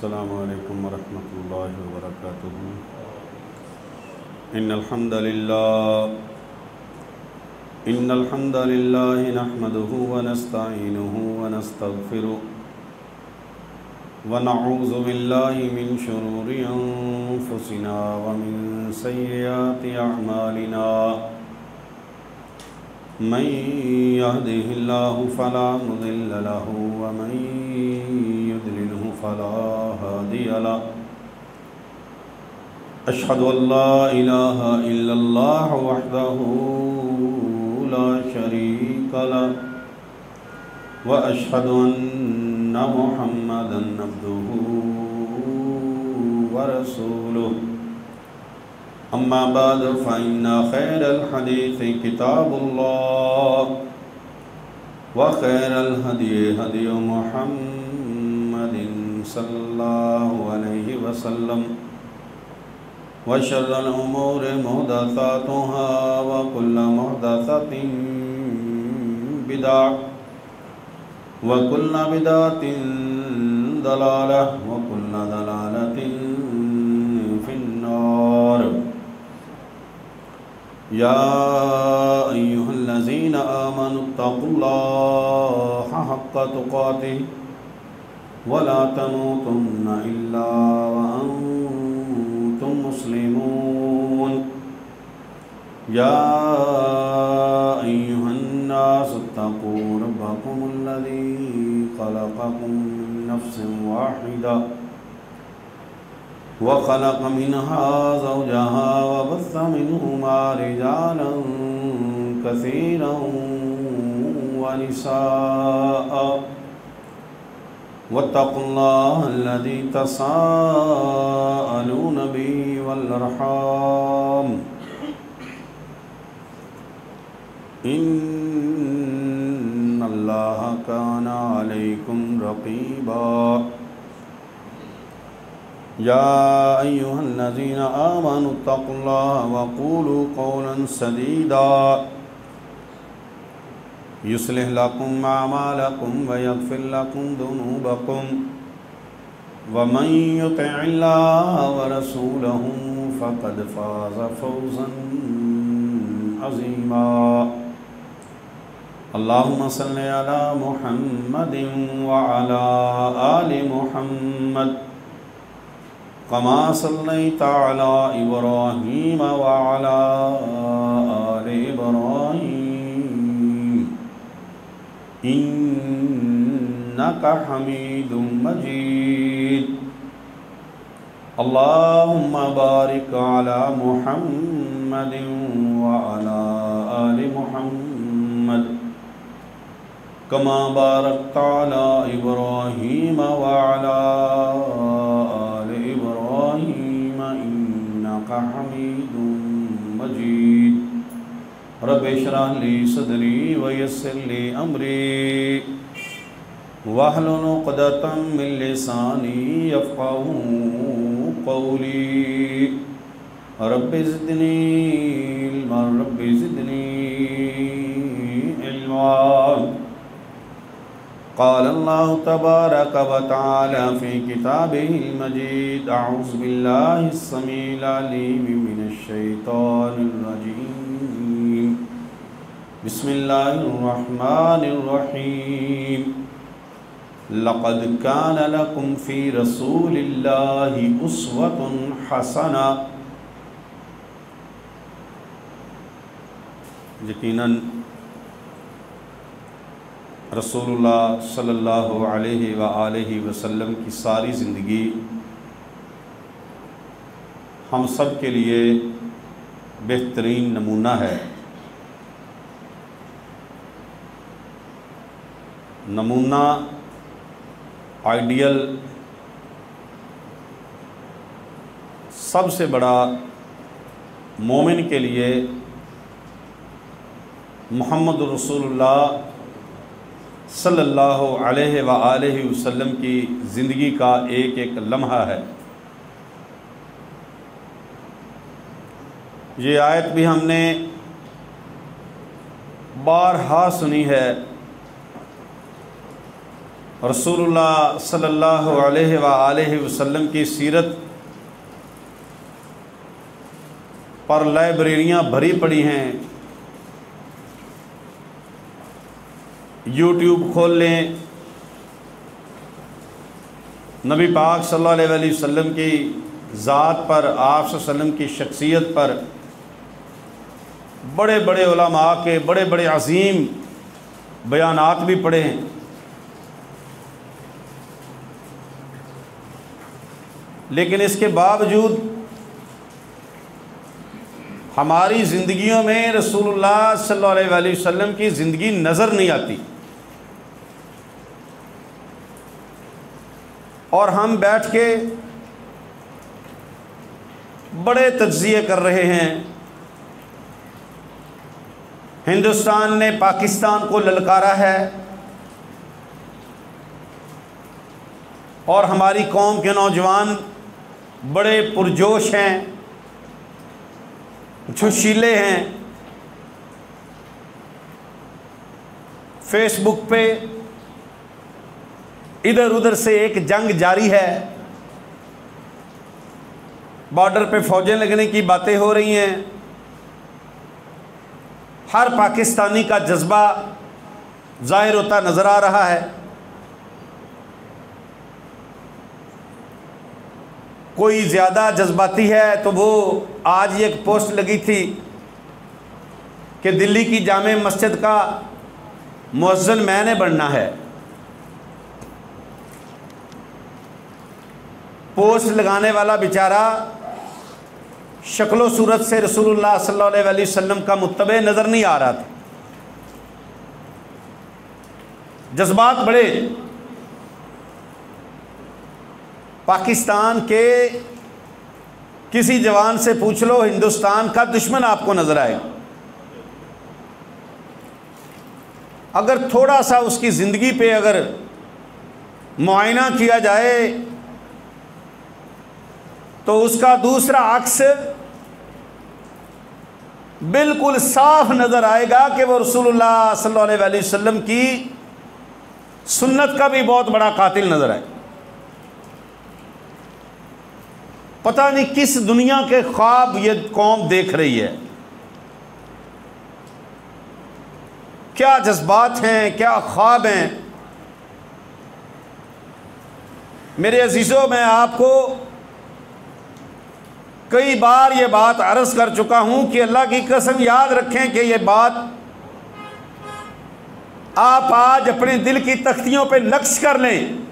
अस्सलामु अलैकुम वरहमतुल्लाहि वबरकातुहू। इन्नल हम्दलिल्लाहि नहमदुहु व नस्तईनुहु व नस्तगफिरुहु व नऊज़ु बिल्लाहि मिन शुरूरि अंफुसिना व मिन सय्यिआति अअमालिना। मन यहदिहिल्लाहु फला मुदिल्ल लहु व मन युद्लिलहु फला हादिय लहु। अशहदु अल्ला इलाहा इल्लल्लाह वहदहु ला शरीक लहु व अशहदु अन्ना मुहम्मदन अब्दुहु व रसूलुहु। अम्मा बाद फ़इन्ना खैरल हदीस किताबुल्लाह व खैरल हदी हदी मुहम्मदिन सल्लल्लाहु अलैहि वसल्लम व शर्रल उमूरि मुहदसातुहा व कुल्लु मुहदसतिन बिदअह व कुल्लु बिदअतिन दलालह व कुल्लु दलालतिन फिन्नार। या अय्युहल्लज़ीना आमनुत्तक़ुल्लाहा हक़्क़ तुक़ातिहि व ला तमूतुन्ना इल्ला व अंतुम मुस्लिमून। या अय्युहन्नासु इत्तक़ू रब्बकुमुल्लज़ी ख़लक़कुम मिन नफ़्सिन वाहिदा व ख़लक़ मिन्हा ज़ौजहा व बस्स मिन्हुमा रिजालन कसीरन व निसाअ वत्तक़ुल्लाहा अल्लज़ी तसाअलून बिही वल अर्हाम इन्नल्लाहा काना अलैकुम रक़ीबा। या अय्युहल्लज़ीना आमनुत्तक़ुल्लाहा व क़ूलू क़ौलन सदीदा युस्लिह लकुम अअमालकुम व यग़फ़िर लकुम ज़ुनूबकुम व मन युतिइल्लाह व रसूलहु फ़क़द फ़ाज़ फ़ौज़न अज़ीमा। अल्लाहुम्मा सल्लि अला मुहम्मदिन व अला आलि मुहम्मद कमा सल्लैता अला इब्राहीम व अला आलि इब्राहीम इन्नका हमीदुम मजीद। अल्लाहुम्मा बारिक अला मुहम्मदिन व अला आलि मुहम्मद कमा बारकता अला इब्राहीम व अला आलि इब्राहीम इन्नका हमीदुम मजीद। रब्बि इश्रह ली सदरी व यस्सिर ली अमरी वहलुल उक़दतम मिन लिसानी यफ़क़हू क़ौली। रब्बि ज़िदनी इल्मा। क़ाल अल्लाहु तबारक व तआला फ़ी किताबिहिल मजीद अऊज़ु बिल्लाहिस समीइल अलीम मिनश शैतानिर रजीम। बिस्मिल्लाहिर रहमानिर रहीम। लक़द कान लकुम फ़ी रसूलिल्लाहि उस्वतुन हसना। यकीनन रसूलुल्लाह सल्लल्लाहु अलैहि व आलिहि वसल्लम की सारी ज़िंदगी हम सब के लिए बेहतरीन नमूना है। नमूना आइडियल सबसे बड़ा मोमिन के लिए मुहम्मद रसूलुल्लाह सल्लल्लाहु अलैहि व आलिहि वसल्लम की ज़िंदगी का एक एक लम्हा है। ये आयत भी हमने बारहा सुनी है रसूलुल्लाह सल्लल्लाहु अलैहि वसल्लम की सीरत पर लाइब्रेरियाँ भरी पड़ी हैं। यूट्यूब खोल लें, नबी पाक सल्लल्लाहु अलैहि वसल्लम की ज़ात पर, आप सल्लल्लाहु अलैहि वसल्लम की शख्सियत पर बड़े बड़े उलमा के बड़े बड़े अजीम बयानात भी पढ़े हैं। लेकिन इसके बावजूद हमारी ज़िंदगियों में रसूलुल्लाह सल्लल्लाहु अलैहि वसल्लम की ज़िंदगी नज़र नहीं आती और हम बैठ के बड़े तज्ज़िये कर रहे हैं। हिंदुस्तान ने पाकिस्तान को ललकारा है और हमारी कौम के नौजवान बड़े पुरजोश हैं, जोशीले हैं। फेसबुक पे इधर उधर से एक जंग जारी है, बॉर्डर पे फौजें लगने की बातें हो रही हैं। हर पाकिस्तानी का जज्बा जाहिर होता नज़र आ रहा है। कोई ज़्यादा जज्बाती है तो वो आज एक पोस्ट लगी थी कि दिल्ली की जामे मस्जिद का मुअज्जिन मैंने बनना है। पोस्ट लगाने वाला बेचारा शक्लो सूरत से रसूलुल्लाह सल्लल्लाहु अलैहि वसल्लम का मुत्तबे नज़र नहीं आ रहा था। जज्बात बड़े। पाकिस्तान के किसी जवान से पूछ लो, हिंदुस्तान का दुश्मन आपको नज़र आएगा। अगर थोड़ा सा उसकी ज़िंदगी पे अगर मुआयना किया जाए तो उसका दूसरा अक्स बिल्कुल साफ नज़र आएगा कि वो रसूलुल्लाह सल्लल्लाहु अलैहि वसल्लम की सुन्नत का भी बहुत बड़ा कातिल नज़र आए। पता नहीं किस दुनिया के ख्वाब ये कौम देख रही है, क्या जज्बात हैं, क्या ख्वाब हैं। मेरे अजीज़ों, मैं आपको कई बार ये बात अर्ज़ कर चुका हूँ कि अल्लाह की कसम याद रखें कि ये बात आप आज अपने दिल की तख्तियों पे नक्श कर लें।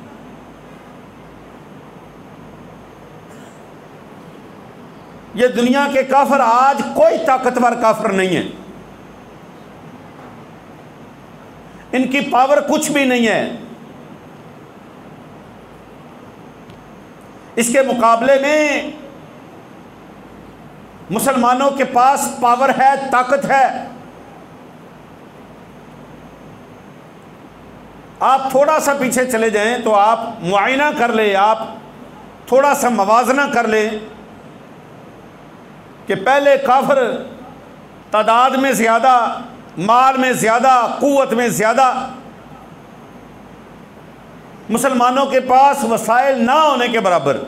ये दुनिया के काफिर आज कोई ताकतवर काफिर नहीं है, इनकी पावर कुछ भी नहीं है। इसके मुकाबले में मुसलमानों के पास पावर है, ताकत है। आप थोड़ा सा पीछे चले जाएं तो आप मुआयना कर ले, आप थोड़ा सा मवाजना कर लें कि पहले काफिर तादाद में ज़्यादा, माल में ज़्यादा, कुव्वत में ज़्यादा, मुसलमानों के पास वसाइल ना होने के बराबर।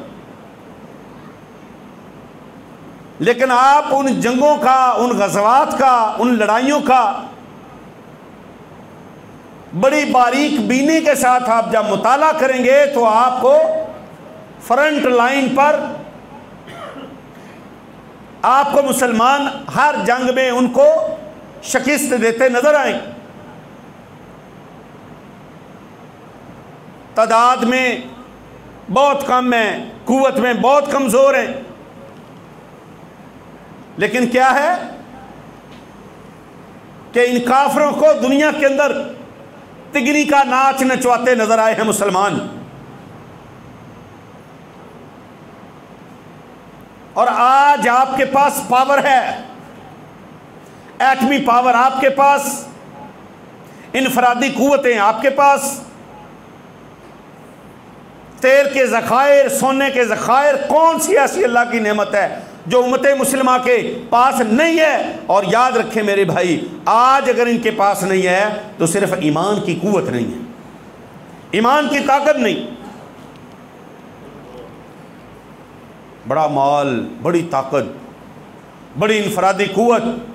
लेकिन आप उन जंगों का, उन गज़वात का, उन लड़ाइयों का बड़ी बारीक बीनी के साथ आप जब मुताला करेंगे तो आपको फ्रंट लाइन पर आपको मुसलमान हर जंग में उनको शिकस्त देते नजर आएंगे। तादाद में बहुत कम है, कुव्वत में बहुत कमज़ोर हैं, लेकिन क्या है कि इन काफिरों को दुनिया के अंदर तिगरी का नाच नचवाते नजर आए हैं मुसलमान। और आज आपके पास पावर है, एटमी पावर आपके पास, इनफरादी कुव्वतें आपके पास, तेल के ज़खायर, सोने के ज़खायर, कौन सी ऐसी अल्लाह की नेमत है जो उम्मत मुस्लिमा के पास नहीं है। और याद रखें मेरे भाई, आज अगर इनके पास नहीं है तो सिर्फ ईमान की कुव्वत नहीं है, ईमान की ताकत नहीं, बड़ा माल, बड़ी ताकत, बड़ी इनफरादी कुव्वत।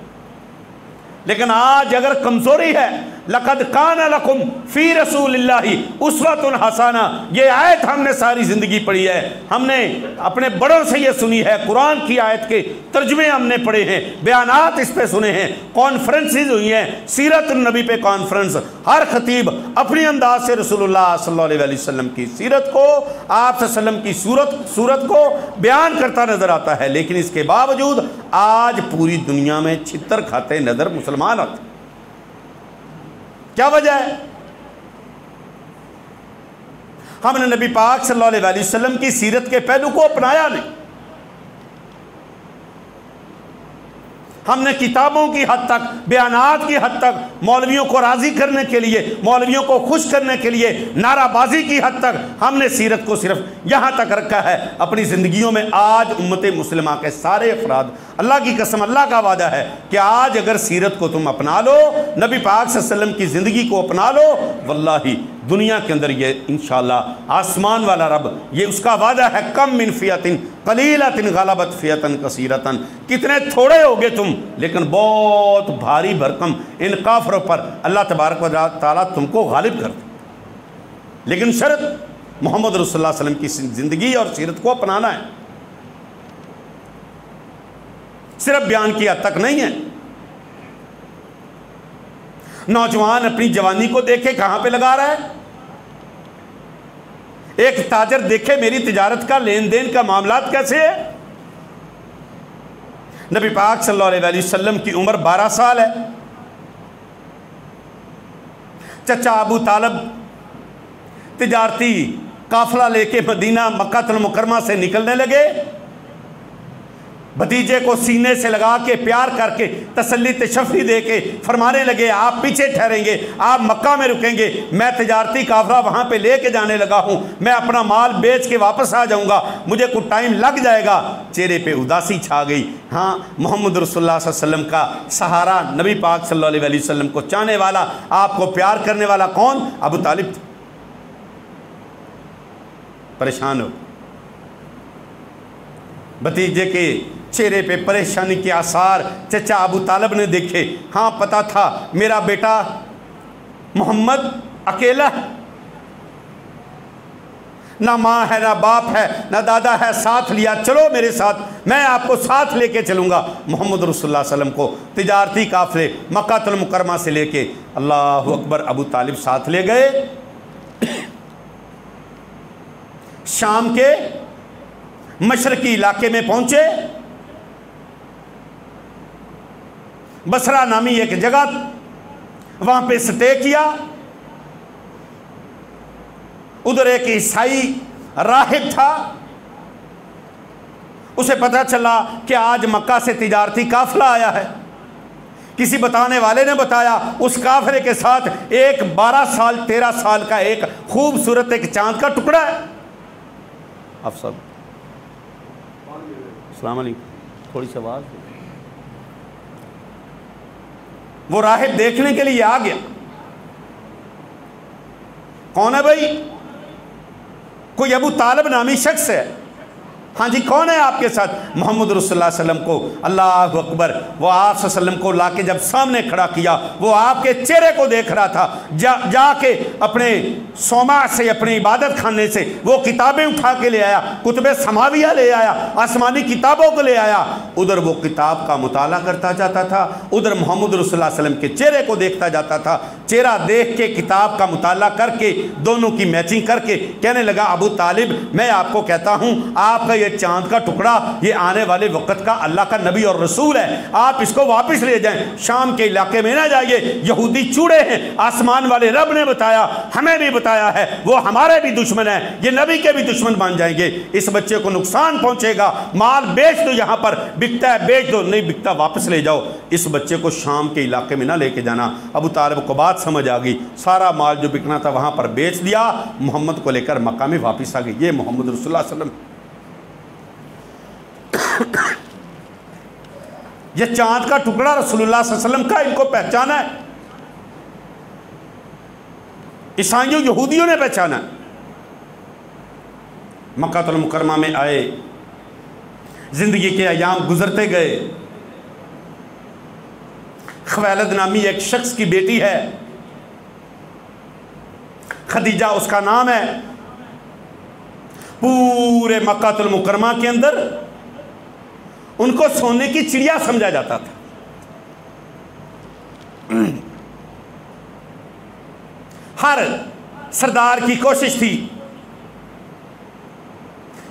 लेकिन आज अगर कमजोरी है, लक़द कान लकुम फ़ी रसूलिल्लाहि उस्वतुन हसना, ये आयत हमने सारी ज़िंदगी पढ़ी है, हमने अपने बड़ों से ये सुनी है, कुरान की आयत के तर्जुमे हमने पढ़े हैं, बयानात इस पे सुने हैं, कॉन्फ्रेंसेज हुई हैं, सीरत नबी पे कॉन्फ्रेंस, हर खतीब अपने अंदाज से रसूलुल्लाह सल्लल्लाहु अलैहि वसल्लम की सीरत को, आप वसल्लम की सूरत को बयान करता नजर आता है। लेकिन इसके बावजूद आज पूरी दुनिया में छितर खाते नजर मुसलमान आते। क्या वजह है? हमने नबी पाक सल्लल्लाहु अलैहि वसल्लम की सीरत के पहलू को अपनाया नहीं। हमने किताबों की हद तक, बयानात की हद तक, मौलवियों को राजी करने के लिए, मौलवियों को खुश करने के लिए, नाराबाजी की हद तक हमने सीरत को सिर्फ यहाँ तक रखा है अपनी ज़िंदगियों में। आज उम्मत मुस्लिमा के सारे अफराद, अल्लाह की कसम, अल्लाह का वादा है कि आज अगर सीरत को तुम अपना लो, नबी पाक सल्लल्लाहु अलैहि वसल्लम की ज़िंदगी को अपना लो, वल्लाही दुनिया के अंदर ये इंशाअल्लाह आसमान वाला रब, ये उसका वादा है, कम मिन फ़ियतिन क़लीलतिन ग़लबत फ़ियतन कसीरतन, कितने थोड़े होगे तुम लेकिन बहुत भारी भरकम इन काफरों पर अल्लाह तबारक व तआला तुमको गालिब कर दे। लेकिन शर्त मोहम्मद रसूलुल्लाह सल्लल्लाहु अलैहि वसल्लम की ज़िंदगी और सीरत को अपनाना है, सिर्फ बयान की हद तक नहीं है। नौजवान अपनी जवानी को देखे कहां पे लगा रहा है। एक ताजर देखे मेरी तिजारत का, लेन देन का मामलात कैसे है। नबी पाक सल्लल्लाहु अलैहि वसल्लम की उम्र 12 साल है। चचा अबू तालब तिजारती काफिला लेके मदीना मक्का मुकरमा से निकलने लगे। भतीजे को सीने से लगा के प्यार करके तसल्ली तशफ़ी दे के फरमाने लगे, आप पीछे ठहरेंगे, आप मक्का में रुकेंगे, मैं तिजारती काफिला वहाँ पे लेके जाने लगा हूँ, मैं अपना माल बेच के वापस आ जाऊँगा, मुझे कुछ टाइम लग जाएगा। चेहरे पे उदासी छा गई। हाँ, मोहम्मद रसूलुल्लाह सल्लल्लाहु अलैहि वसल्लम का सहारा, नबी पाक सल्लल्लाहु अलैहि वसल्लम को चाहने वाला, आपको प्यार करने वाला कौन? अबू तालिब। परेशान हो, भतीजे के चेहरे पे परेशानी के आसार चचा अबू तालब ने देखे। हाँ, पता था मेरा बेटा मोहम्मद अकेला है, ना माँ है, ना बाप है, ना दादा है, साथ लिया, चलो मेरे साथ, मैं आपको साथ लेके चलूँगा। मोहम्मद रसूलुल्लाह सल्लल्लाहु अलैहि वसल्लम को तिजारती काफिले मक्का मुकरमा से लेके, अल्लाह अकबर, अबू तालिब साथ ले गए। शाम के मशरकी इलाके में पहुंचे। बसरा नामी एक जगह, वहां पे स्टे किया। उधर एक ईसाई राहिब था, उसे पता चला कि आज मक्का से तिजारती काफिला आया है। किसी बताने वाले ने बताया उस काफिले के साथ एक 12 साल 13 साल का एक खूबसूरत एक चांद का टुकड़ा है। आप सब अस्सलाम वालेकुम, थोड़ी सी आवाज़। वो राहिब देखने के लिए आ गया। कौन है भाई? कोई अबू तालिब नामी शख्स है। हाँ जी, कौन है आपके साथ? मोहम्मद रसूलुल्लाह सल्लल्लाहु अलैहि वसल्लम को, अल्लाह अकबर, वो आप सल्लल्लाहु अलैहि वसल्लम को लाके जब सामने खड़ा किया, वो आपके चेहरे को देख रहा था। जाके अपने सोमा से, अपने इबादत खाने से वो किताबें उठा के ले आया, कुतुबे समाविया ले आया, आसमानी किताबों को ले आया। उधर वो किताब का मुताला करता जाता था, उधर मोहम्मद रसूलुल्लाह सल्लल्लाहु अलैहि वसल्लम के चेहरे को देखता जाता था। चेहरा देख के, किताब का मुताला करके, दोनों की मैचिंग करके कहने लगा, अबू तालिब, मैं आपको कहता हूँ, आपका ये चांद का टुकड़ा ये आने वाले वक्त का अल्लाह का नबी और रसूल है, आप इसको वापस ले जाएं, शाम के इलाके में ना जाइए, यहूदी चूड़े हैं। आसमान वाले रब ने बताया, हमें भी बताया है, वो हमारे भी दुश्मन है, ये नबी के भी दुश्मन बन जाएंगे, इस बच्चे को नुकसान पहुंचेगा, माल बेच दो, यहां पर बिकता है बेच दो, नहीं बिकता वापस ले जाओ, इस बच्चे को शाम के इलाके में ना लेके जाना। अबू तालिब को बात समझ आ गई, सारा माल जो बिकना था वहां पर बेच दिया, मोहम्मद को लेकर मक्का में वापस आ गई। ये मोहम्मद रसूलुल्लाह सल्लल्लाहु अलैहि वसल्लम, ये चांद का टुकड़ा रसूलुल्लाह सल्लल्लाहु अलैहि वसल्लम का, इनको पहचाना है। ईसाइयों यहूदियों ने पहचाना। मक्कातुल मुकर्रमा में आए, जिंदगी के अयाम गुजरते गए। ख्वालिद नामी एक शख्स की बेटी है, खदीजा उसका नाम है। पूरे मक्कातुल मुकर्रमा के अंदर उनको सोने की चिड़िया समझा जाता था। हर सरदार की कोशिश थी,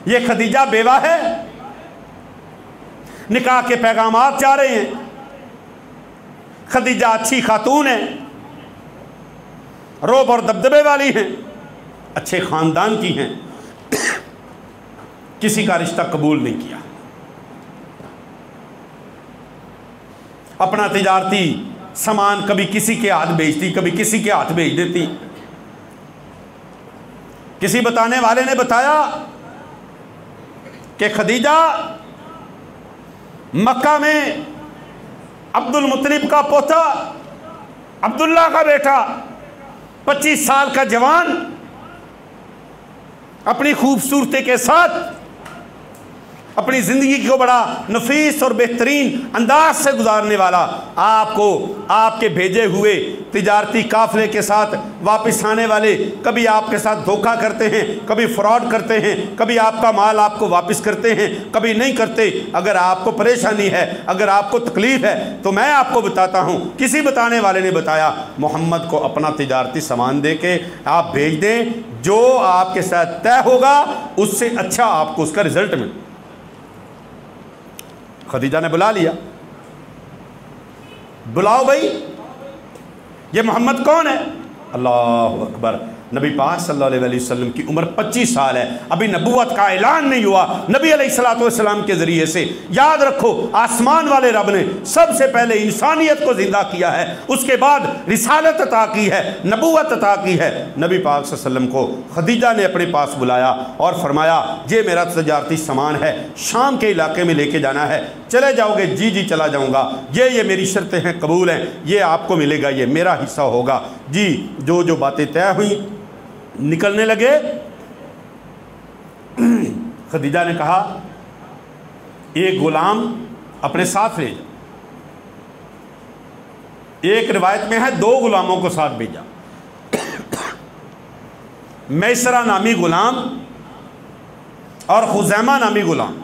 ये खदीजा बेवा है, निकाह के पैगामात जा रहे हैं, खदीजा अच्छी खातून है, रोब और दबदबे वाली हैं, अच्छे खानदान की हैं, किसी का रिश्ता कबूल नहीं किया। अपना तिजारती सामान कभी किसी के हाथ भेजती, कभी किसी के हाथ भेज देती। किसी बताने वाले ने बताया कि खदीजा मक्का में अब्दुल मुत्तलिब का पोता, अब्दुल्ला का बेटा, 25 साल का जवान, अपनी खूबसूरती के साथ अपनी ज़िंदगी को बड़ा नफीस और बेहतरीन अंदाज से गुजारने वाला, आपको आपके भेजे हुए तिजारती काफ़िले के साथ वापस आने वाले, कभी आपके साथ धोखा करते हैं, कभी फ्रॉड करते हैं, कभी आपका माल आपको वापस करते हैं, कभी नहीं करते। अगर आपको परेशानी है, अगर आपको तकलीफ़ है, तो मैं आपको बताता हूँ। किसी बताने वाले ने बताया मोहम्मद को अपना तिजारती सामान दे के आप भेज दें, जो आपके साथ तय होगा उससे अच्छा आपको उसका रिजल्ट मिले। खदीजा ने बुला लिया, बुलाओ भाई, ये मोहम्मद कौन है? अल्लाह अकबर। नबी पाक सल्लल्लाहु अलैहि वसल्लम की उम्र 25 साल है, अभी नबूवत का ऐलान नहीं हुआ नबी अलैहिस्सलातु वस्सलाम के ज़रिए से। याद रखो, आसमान वाले रब ने सबसे पहले इंसानियत को ज़िंदा किया है, उसके बाद रिसालत अता की है, नबूवत अता की है। नबी पाक सल्लल्लाहु अलैहि वसल्लम को खदीजा ने अपने पास बुलाया और फरमाया, ये मेरा तजारती सामान है, शाम के इलाके में लेके जाना है, चले जाओगे? जी जी चला जाऊँगा। ये मेरी शर्तें हैं, कबूल हैं, ये आपको मिलेगा, ये मेरा हिस्सा होगा। जी जो जो बातें तय हुई, निकलने लगे। खदीजा ने कहा, एक गुलाम अपने साथ ले जाओ। एक रिवायत में है 2 गुलामों को साथ भेजा, मैसरा नामी गुलाम और खुजैमा नामी गुलाम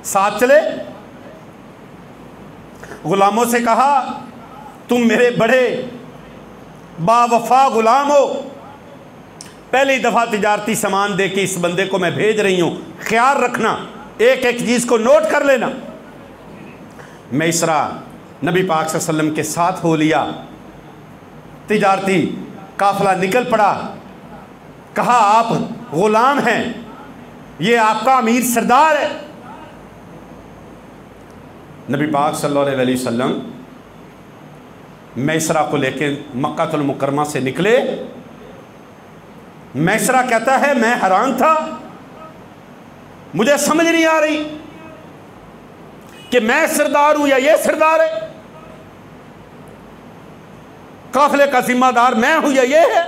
साथ चले। गुलामों से कहा, तुम मेरे बड़े बावफा गुलाम हो, पहली दफ़ा तिजारती सामान दे के इस बंदे को मैं भेज रही हूँ, ख्याल रखना, एक एक चीज़ को नोट कर लेना। मैसरा नबी पाक सल्लल्लाहु अलैहि वसल्लम के साथ हो लिया, तिजारती काफ़िला निकल पड़ा। कहा, आप ग़ुलाम हैं, ये आपका अमीर सरदार है। नबी पाक सल्लल्लाहु अलैहि वसल्लम मैसरा को लेके मक्कातुल मुकर्रमा से निकले। मैसरा कहता है, मैं हैरान था, मुझे समझ नहीं आ रही कि मैं सरदार हूं या ये सरदार है, काफिले का जिम्मेदार मैं हूं या ये है।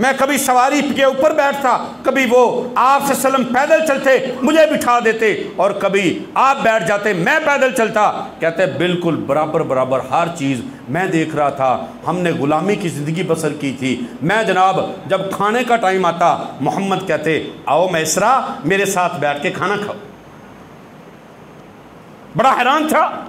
मैं कभी सवारी के ऊपर बैठता, कभी वो आप सल्लम पैदल चलते मुझे बिठा देते, और कभी आप बैठ जाते मैं पैदल चलता। कहते बिल्कुल बराबर बराबर हर चीज़ मैं देख रहा था। हमने गुलामी की ज़िंदगी बसर की थी। मैं जनाब जब खाने का टाइम आता, मोहम्मद कहते आओ मैसरा मेरे साथ बैठ के खाना खाओ। बड़ा हैरान था।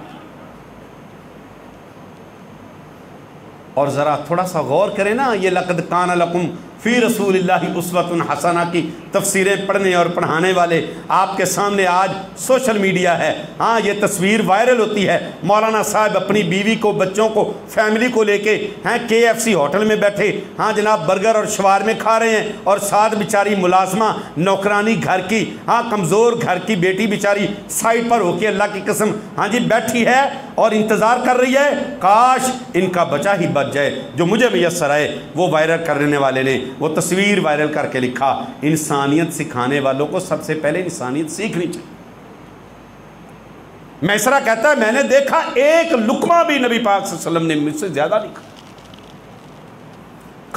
और ज़रा थोड़ा सा गौर करें ना, ये लक़द कान लकुम फ़ी रसूलिल्लाहि उस्वतुन हसना की तफसीरें पढ़ने और पढ़ाने वाले आपके सामने आज सोशल मीडिया है। हाँ, ये तस्वीर वायरल होती है, मौलाना साहब अपनी बीवी को, बच्चों को, फैमिली को लेके हैं KFC होटल में बैठे, हाँ जनाब बर्गर और शवारमे खा रहे हैं, और साथ बेचारी मुलाजमा नौकरानी घर की, हाँ कमज़ोर घर की बेटी बेचारी साइड पर होके अल्लाह की कसम हाँ जी बैठी है और इंतज़ार कर रही है, काश इनका बचा ही बच जाए जो मुझे मैसर आए। वो वायरल करने वाले ने वो तस्वीर वायरल करके लिखा, इंसानियत सिखाने वालों को सबसे पहले इंसानियत सीखनी चाहिए। मैसरा कहता है मैंने देखा एक लुकमा भी नबी पाक सल्लल्लाहु अलैहि वसल्लम ने मुझसे ज्यादा लिखा।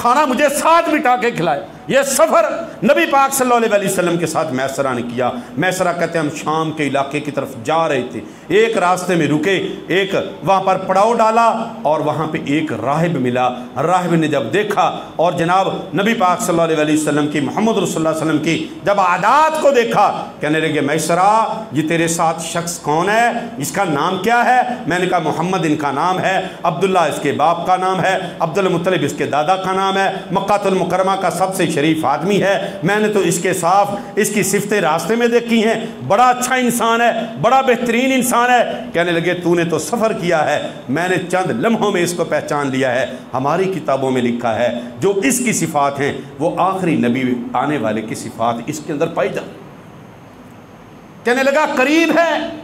खाना मुझे साथ बिठा के खिलाया। ये सफ़र नबी पाक सल्लल्लाहु अलैहि वसल्लम के साथ मैसरा ने किया। मैसरा कहते हैं हम शाम के इलाके की तरफ जा रहे थे, एक रास्ते में रुके, एक वहाँ पर पड़ाव डाला और वहाँ पे एक राहिब मिला। राहिब ने जब देखा और जनाब नबी पाक सल्लल्लाहु अलैहि वसल्लम की, मोहम्मद रसूलुल्लाह सल्लल्लाहु अलैहि वसल्लम की जब आदात को देखा, कहने लगे मैसरा ये तेरे साथ शख्स कौन है, इसका नाम क्या है? मैंने कहा मोहम्मद इनका नाम है, अब्दुल्ला इसके बाप का नाम है, अब्दुल मुत्तलिब इसके दादा का नाम है, मक्कातुल मुकर्रमा का सबसे शरीफ आदमी है, मैंने तो इसके साफ इसकी सिफतें रास्ते में देखी हैं, बड़ा अच्छा इंसान है, बड़ा बेहतरीन इंसान है। कहने लगे तूने तो सफ़र किया है, मैंने चंद लम्हों में इसको पहचान लिया है। हमारी किताबों में लिखा है जो इसकी सिफात हैं वो आखिरी नबी आने वाले की सिफात इसके अंदर पाई जा। कहने लगा करीब है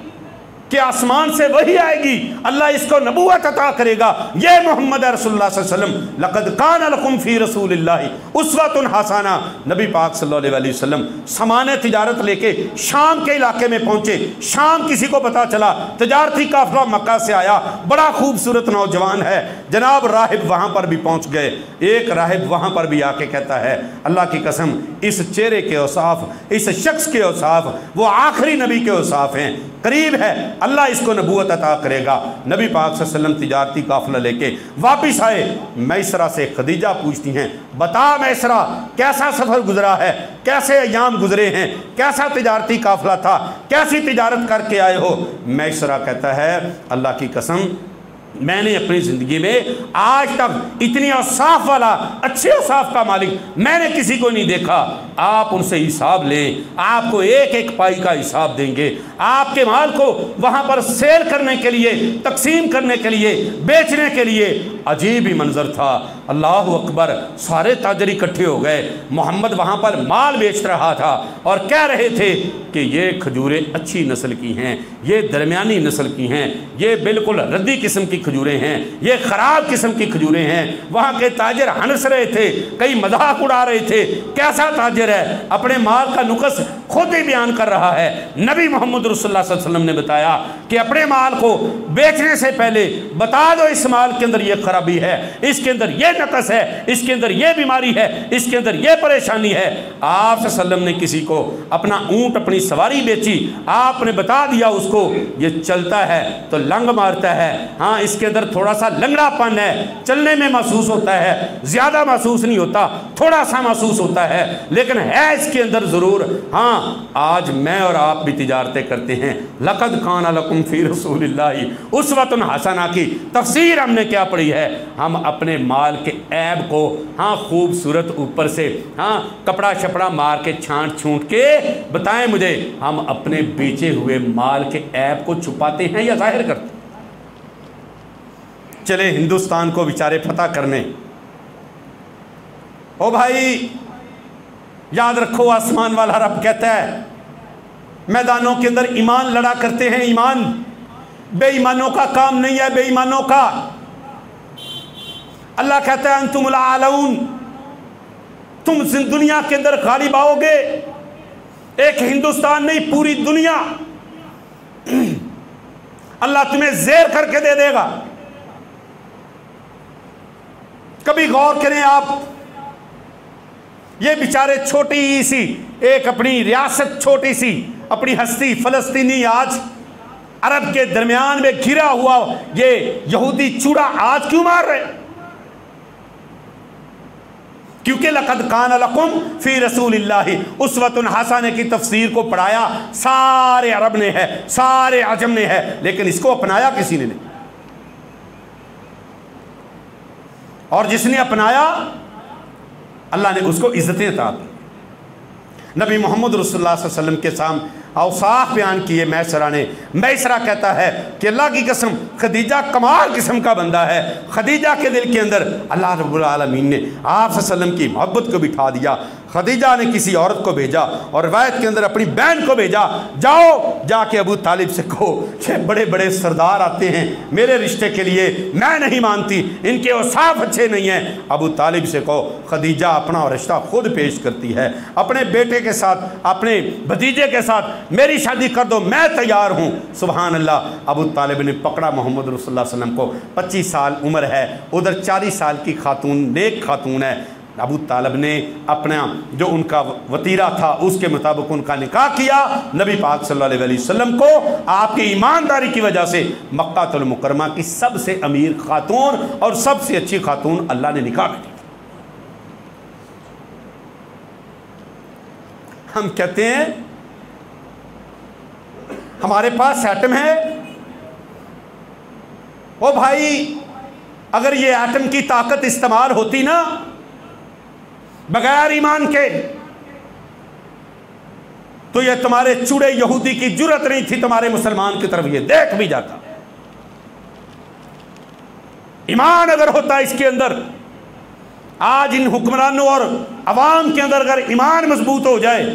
कि आसमान से वही आएगी, अल्लाह इसको नबूवत अता करेगा। ये मोहम्मद रसूलुल्लाह सल्लल्लाहु अलैहि वसल्लम लक़द कान लकुम फ़ी रसूलिल्लाहि उस्वतुन हसना। नबी पाक सल्लल्लाहु अलैहि वसल्लम सामान तिजारत लेके शाम के इलाके में पहुंचे। शाम किसी को पता चला तिजारती काफिला मक्का से आया, बड़ा खूबसूरत नौजवान है। जनाब राहिब वहाँ पर भी पहुँच गए। एक राहिब वहाँ पर भी आके कहता है अल्लाह की कसम इस चेहरे के औसाफ, इस शख्स के औसाफ वो आखिरी नबी के औसाफ हैं, करीब है अल्लाह इसको नबूवत अता करेगा। नबी पाक सल्लल्लाहु अलैहि वसल्लम तिजारती काफिला लेके वापस आए। मैसरा से खदीजा पूछती हैं बता मैसरा कैसा सफ़र गुजरा है, कैसे अयाम गुजरे हैं, कैसा तिजारती काफिला था, कैसी तिजारत करके आए हो? मैसरा कहता है अल्लाह की कसम मैंने अपनी ज़िंदगी में आज तक इतनी औसाफ वाला, अच्छे औसाफ का मालिक मैंने किसी को नहीं देखा। आप उनसे हिसाब लें, आपको एक एक पाई का हिसाब देंगे। आपके माल को वहाँ पर सेल करने के लिए, तकसीम करने के लिए, बेचने के लिए अजीब ही मंजर था। अल्लाह अकबर, सारे ताजर इकट्ठे हो गए। मोहम्मद वहाँ पर माल बेच रहा था और कह रहे थे कि ये खजूरें अच्छी नस्ल की हैं, ये दरमियानी नस्ल की हैं, ये बिल्कुल रद्दी किस्म की खजूरें हैं, ये ख़राब किस्म की खजूरें हैं। वहाँ के ताजर हंस रहे थे, कई मजाक उड़ा रहे थे। कैसा ताजर है, अपने माल का नुक्स खुद ही बयान कर रहा है। नबी मोहम्मद रसूलुल्लाह सल्लल्लाहु अलैहि वसल्लम ने बताया कि अपने माल को बेचने से पहले बता दो इस माल के अंदर ये खराबी है, इसके अंदर ये नक़स है, इसके अंदर ये बीमारी है, इसके अंदर ये परेशानी है। आप सल्लल्लाहु अलैहि वसल्लम ने किसी को अपना ऊँट, अपनी सवारी बेची, आपने बता दिया उसको ये चलता है तो लंग मारता है, हाँ इसके अंदर थोड़ा सा लंगड़ापन है, चलने में महसूस होता है, ज़्यादा महसूस नहीं होता, थोड़ा सा महसूस होता है, लेकिन है इसके अंदर ज़रूर। हाँ आज मैं और आप भी तिजारतें करते हैं। लक़द कान लकुम फ़ी रसूलिल्लाहि उस्वतुन हसना की तफसीर हमने क्या पढ़ी है? हम अपने माल के ऐब को हाँ खूबसूरत ऊपर से हाँ कपड़ा शपड़ा मार के छांट छूट के बताएं मुझे, हम अपने बेचे हुए माल के ऐब को छुपाते हैं या जाहिर करते हैं? चले हिंदुस्तान को बेचारे फतह करने। ओ भाई याद रखो, आसमान वाला रब कहता है मैदानों के अंदर ईमान लड़ा करते हैं। ईमान बेईमानों का काम नहीं है, बेईमानों का। अल्लाह कहता है अंतुमुल आलऊन, तुम दुनिया के अंदर गालिब आओगे। एक हिंदुस्तान नहीं, पूरी दुनिया अल्लाह तुम्हें ज़ेर करके दे देगा। कभी गौर करें आप, ये बेचारे छोटी सी एक अपनी रियासत, छोटी सी अपनी हस्ती फ़लस्तीनी आज अरब के दरमियान में घिरा हुआ ये यहूदी चूड़ा आज क्यों मार रहे? क्योंकि लक़द कान लकुम फ़ी रसूलिल्लाहि उस्वतुन हसना की तफसीर को पढ़ाया सारे अरब ने है, सारे अजम ने है, लेकिन इसको अपनाया किसी ने नहीं। और जिसने अपनाया अल्लाह ने उसको इज़्ज़तें अता की। नबी मोहम्मद रसूलुल्लाह सल्लल्लाहु अलैहि वसल्लम के सामने औसाफ बयान किए मैसरा ने। मैसरा कहता है कि अल्लाह की कसम खदीजा कमाल किस्म का बंदा है। खदीजा के दिल के अंदर अल्लाह रब्बुल आलमीन ने आप सल्लल्लाहु अलैहि वसल्लम की मोहब्बत को बिठा दिया। खदीजा ने किसी औरत को भेजा और रवायत के अंदर अपनी बहन को भेजा, जाओ जाके अबू तालिब से कहो कि बड़े बड़े सरदार आते हैं मेरे रिश्ते के लिए, मैं नहीं मानती, इनके औसाफ अच्छे नहीं हैं। अबू तालिब से कहो खदीजा अपना रिश्ता खुद पेश करती है, अपने बेटे के साथ, अपने भतीजे के साथ मेरी शादी कर दो, मैं तैयार हूँ। सुभान अल्लाह। अबू तालिब ने पकड़ा मोहम्मद रसूलुल्लाह सल्लल्लाहु अलैहि वसल्लम को, 25 साल उम्र है, उधर 40 साल की खातून, नेक खातून है। अबू तालिब ने अपना जो उनका वतीरा था उसके मुताबिक उनका निकाह किया। नबी पाक सल्लल्लाहु अलैहि वसल्लम को आपकी ईमानदारी की वजह से मक्कातुल मुकर्रमा की सबसे अमीर खातून और सबसे अच्छी खातून अल्लाह ने निकाह दी। हम कहते हैं हमारे पास एटम है। ओ भाई, अगर ये एटम की ताकत इस्तेमाल होती ना बगैर ईमान के, तो ये तुम्हारे चूड़े यहूदी की जुर्रत नहीं थी तुम्हारे मुसलमान की तरफ ये देख भी जाता। ईमान अगर होता इसके अंदर, आज इन हुक्मरानों और अवाम के अंदर अगर ईमान मजबूत हो जाए,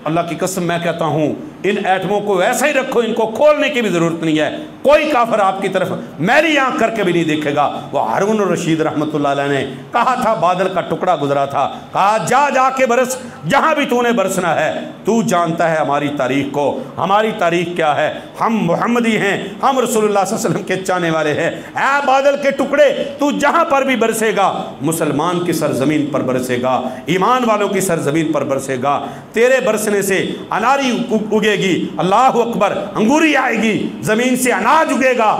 अल्लाह की कसम मैं कहता हूं इन एटमों को ऐसा ही रखो, इनको खोलने की भी जरूरत नहीं है। कोई काफिर आपकी तरफ मेरी आंख करके भी नहीं देखेगा। वो हारून रशीद रहमतुल्लाह अलैह ने कहा था, बादल का टुकड़ा गुजरा था, कहा जा जाके बरस जहां भी तूने बरसना है, तू जानता है हमारी तारीख को। हमारी तारीख क्या है? हम मुहम्मदी हैं, हम रसूलुल्लाह सल्लल्लाहु अलैहि वसल्लम के चाहने वाले हैं। ऐ बादल के टुकड़े, तू जहां पर भी बरसेगा मुसलमान की सरजमीन पर बरसेगा, ईमान वालों की सरजमीन पर बरसेगा। तेरे बरसने से अनारी उगेगी, अल्लाह अकबर, अंगूरी आएगी, जमीन से अनाज उगेगा,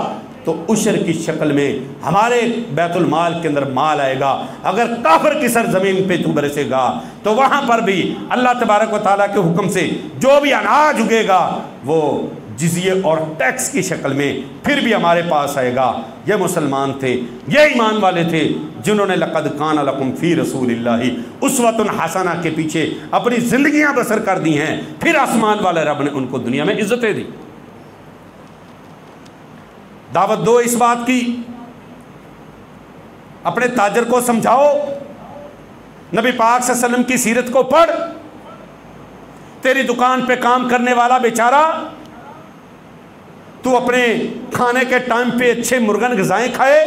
तो उशर की शक्ल में हमारे बैतुल माल के अंदर माल आएगा। अगर काफिर की सरजमीन पे तू बरसेगा तो वहां पर भी अल्लाह तबारक व तआला के हुक्म से जो भी अनाज उगेगा वो जिज़िये और टैक्स की शक्ल में फिर भी हमारे पास आएगा। ये मुसलमान थे, ये ईमान वाले थे जिन्होंने लक़द कान लकुम फ़ी रसूलिल्लाहि उस्वतुन हसना के पीछे अपनी जिंदगियां बसर कर दी हैं। फिर आसमान वाले रब ने उनको दुनिया में इज्जतें दी। दावत दो इस बात की, अपने ताजर को समझाओ, नबी पाक सल्लल्लाहु अलैहि वसल्लम की सीरत को पढ़। तेरी दुकान पे काम करने वाला बेचारा, तू अपने खाने के टाइम पे अच्छे मुर्गन ग़िज़ाएं खाए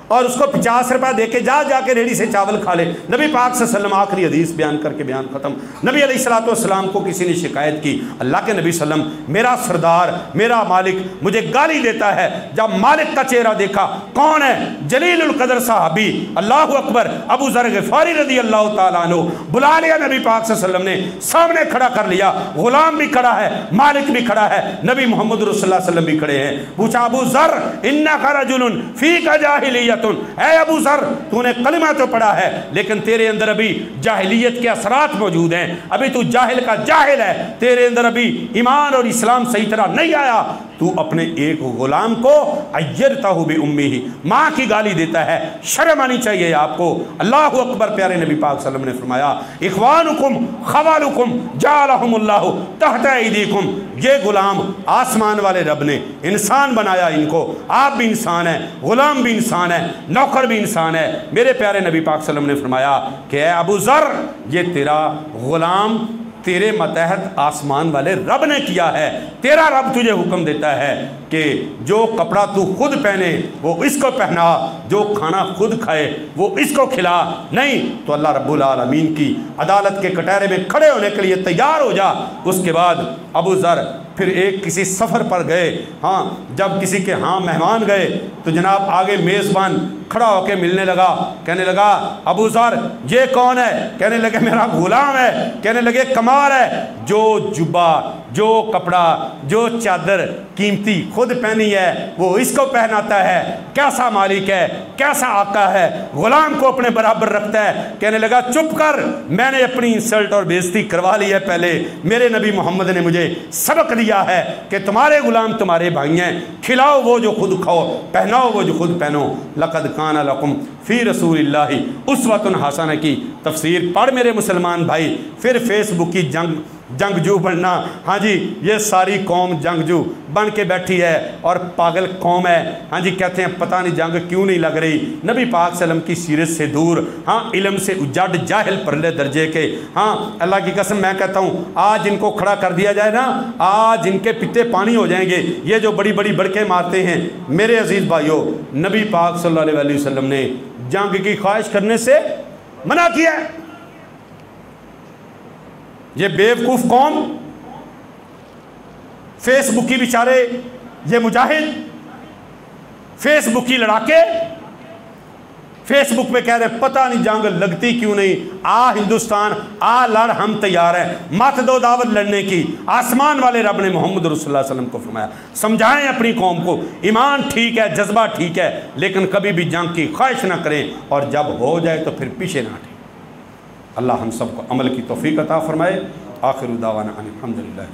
और उसको 50 रुपया दे के जाके रेडी से चावल खा ले। नबी पाक सल्लल्लाहु अलैहि वसल्लम आखिरी हदीस बयान करके बयान ख़त्म। नबी अलैहिस्सलातु वस्सलाम को किसी ने शिकायत की, अल्लाह के नबी सल्लम, मेरा सरदार, मेरा मालिक मुझे गाली देता है। जब मालिक का चेहरा देखा, कौन है? जलीलुल कदर साहबी, अल्लाह अकबर, अबू ज़र ग़िफ़ारी रज़ी अल्लाह तआला अन्हु। बुला लिया नबी पाक सल्लल्लाहु अलैहि वसल्लम ने, सामने खड़ा कर लिया। गुलाम भी खड़ा है, मालिक भी खड़ा है, नबी मोहम्मद रसूलुल्लाह सल्लल्लाहु अलैहि वसल्लम भी खड़े हैं। पूछा, अबू ज़र इन्नका रजुलुन फ़ीका जाहिलिय्यतुन, ऐ अबू ज़र, तूने कलिमा तो पढ़ा है लेकिन तेरे अंदर अभी जाहिलियत के असरात मौजूद हैं। अभी तू जाहिल का जाहिल है, तेरे अंदर अभी ईमान और इस्लाम सही तरह नहीं आया। तू अपने एक गुलाम को अय्यरतहु बि उम्मिही, माँ की गाली देता है। शर्म आनी चाहिए आपको। अल्लाह अकबर। प्यारे नबी पाक सल्लल्लाहु अलैहि वसल्लम ने फरमाया, इख्वानुकुम खवालुकुम जालहुमुल्लाहु तहत ऐदीकुम। ये गुलाम आसमान वाले रब ने इंसान बनाया इनको, आप भी इंसान है, गुलाम भी इंसान है, नौकर भी इंसान है। मेरे प्यारे नबी पाक सल्लल्लाहु अलैहि वसल्लम ने फरमाया कि ऐ अबू ज़र, ये तेरा गुलाम तेरे मतहत आसमान वाले रब ने किया है। तेरा रब तुझे हुक्म देता है कि जो कपड़ा तू खुद पहने वो इसको पहना, जो खाना खुद खाए वो इसको खिला। नहीं तो अल्लाह रब्बुल आलमीन की अदालत के कटहरे में खड़े होने के लिए तैयार हो जा। उसके बाद अबू ज़र फिर एक किसी सफ़र पर गए। हाँ, जब किसी के यहाँ मेहमान गए तो जनाब आगे मेज़बान खड़ा होकर मिलने लगा, कहने लगा, अबू ज़र ये कौन है? कहने लगे मेरा गुलाम है। कहने लगे कमाल है, जो जुब्बा, जो कपड़ा, जो चादर कीमती खुद पहनी है वो इसको पहनाता है। कैसा मालिक है, कैसा आका है, गुलाम को अपने बराबर रखता है। कहने लगा चुप कर, मैंने अपनी इंसल्ट और बेइज्जती करवा ली है पहले। मेरे नबी मोहम्मद ने मुझे सबक दिया है कि तुम्हारे गुलाम तुम्हारे भाई हैं, खिलाओ वो जो खुद खाओ, पहनाओ वो जो खुद पहनो। लक़द कान लकुम फ़ी रसूलिल्लाहि उस्वतुन हसना की तफसीर पढ़ मेरे मुसलमान भाई। फिर फेसबुक की जंगजू बनना, हाँ जी, ये सारी कौम जंगजू बन के बैठी है और पागल कौम है। हाँ जी, कहते हैं पता नहीं जंग क्यों नहीं लग रही। नबी पाक सल्लम की सीरत से दूर, हाँ, इल्म से उजड़ जाहिल परले दर्जे के। हाँ, अल्लाह की कसम मैं कहता हूँ, आज इनको खड़ा कर दिया जाए ना, आज इनके पित्ते पानी हो जाएंगे। ये जो बड़ी बड़ी बड़के मारते हैं, मेरे अजीज़ भाइयों, नबी पाक सल्लल्लाहु अलैहि वसल्लम ने जंग की ख्वाहिश करने से मना किया। ये बेवकूफ़ कौम फेसबुकी बेचारे ये मुजाहिद, फेसबुकी लड़ाके फेसबुक पे कह रहे पता नहीं जंग लगती क्यों नहीं, आ हिंदुस्तान आ लड़, हम तैयार हैं, मत दो दावत लड़ने की। आसमान वाले रब ने मोहम्मद रसूलुल्लाह सल्लल्लाहु अलैहि वसल्लम को फरमाया समझाएं अपनी कौम को, ईमान ठीक है, जज्बा ठीक है, लेकिन कभी भी जंग की ख्वाहिश ना करें, और जब हो जाए तो फिर पीछे ना हटें। अल्लाह हम सबको अमल की तौफीक अता फरमाए। आखिर दावाना अनिल हम्दुलिल्लाह।